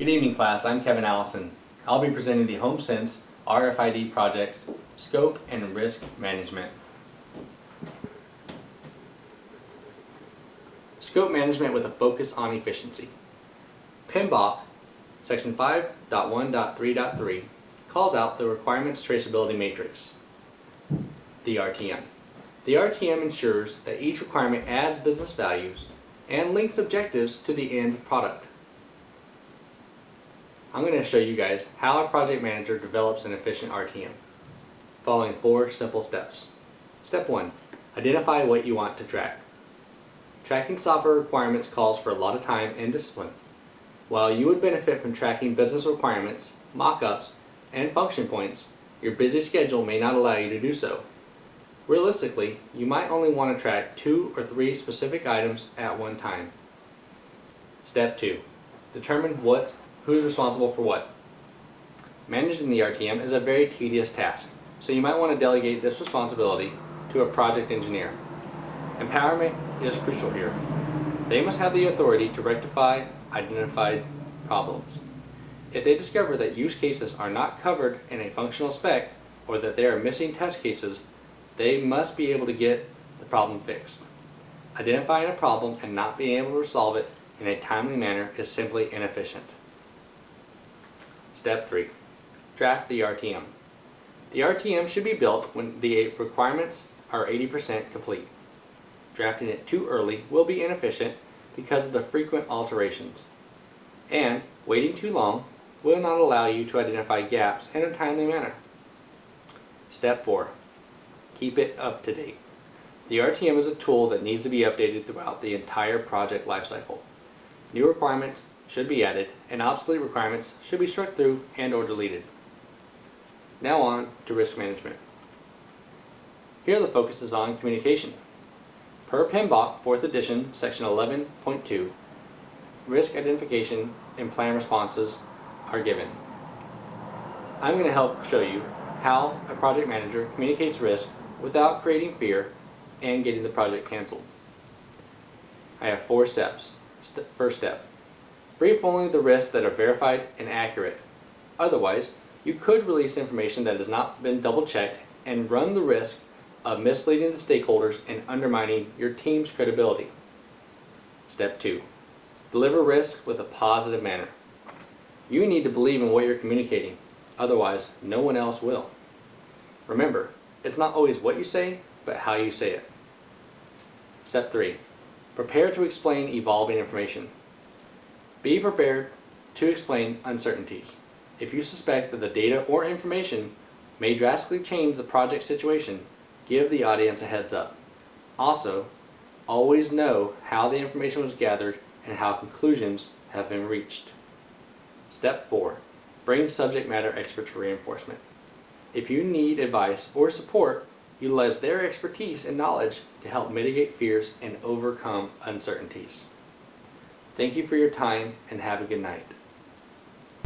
Good evening, class. I'm Kevin Allison. I'll be presenting the HomseSENSE RFID project's scope and risk management. Scope management with a focus on efficiency. PMBOK section 5.1.3.3 calls out the requirements traceability matrix, the RTM. The RTM ensures that each requirement adds business values and links objectives to the end product. I'm going to show you guys how a project manager develops an efficient RTM, following 4 simple steps. Step 1. Identify what you want to track. Tracking software requirements calls for a lot of time and discipline. While you would benefit from tracking business requirements, mock-ups, and function points, your busy schedule may not allow you to do so. Realistically, you might only want to track 2 or 3 specific items at one time. Step 2. Determine who's responsible for what. Managing the RTM is a very tedious task, so you might want to delegate this responsibility to a project engineer. Empowerment is crucial here. They must have the authority to rectify identified problems. If they discover that use cases are not covered in a functional spec or that there are missing test cases, they must be able to get the problem fixed. Identifying a problem and not being able to resolve it in a timely manner is simply inefficient. Step 3. Draft the RTM. The RTM should be built when the requirements are 80% complete. Drafting it too early will be inefficient because of the frequent alterations. And waiting too long will not allow you to identify gaps in a timely manner. Step 4. Keep it up to date. The RTM is a tool that needs to be updated throughout the entire project lifecycle. New requirements should be added, and obsolete requirements should be struck through and or deleted. Now on to risk management. Here the focus is on communication. Per PMBOK 4th edition, section 11.2, risk identification and plan responses are given. I'm going to help show you how a project manager communicates risk without creating fear and getting the project canceled. I have 4 steps. First step. Brief only the risks that are verified and accurate. Otherwise, you could release information that has not been double-checked and run the risk of misleading the stakeholders and undermining your team's credibility. Step 2. Deliver risk with a positive manner. You need to believe in what you're communicating. Otherwise, no one else will. Remember, it's not always what you say, but how you say it. Step 3. Prepare to explain evolving information. Be prepared to explain uncertainties. If you suspect that the data or information may drastically change the project situation, give the audience a heads up. Also, always know how the information was gathered and how conclusions have been reached. Step 4. Bring subject matter experts for reinforcement. If you need advice or support, utilize their expertise and knowledge to help mitigate fears and overcome uncertainties. Thank you for your time and have a good night.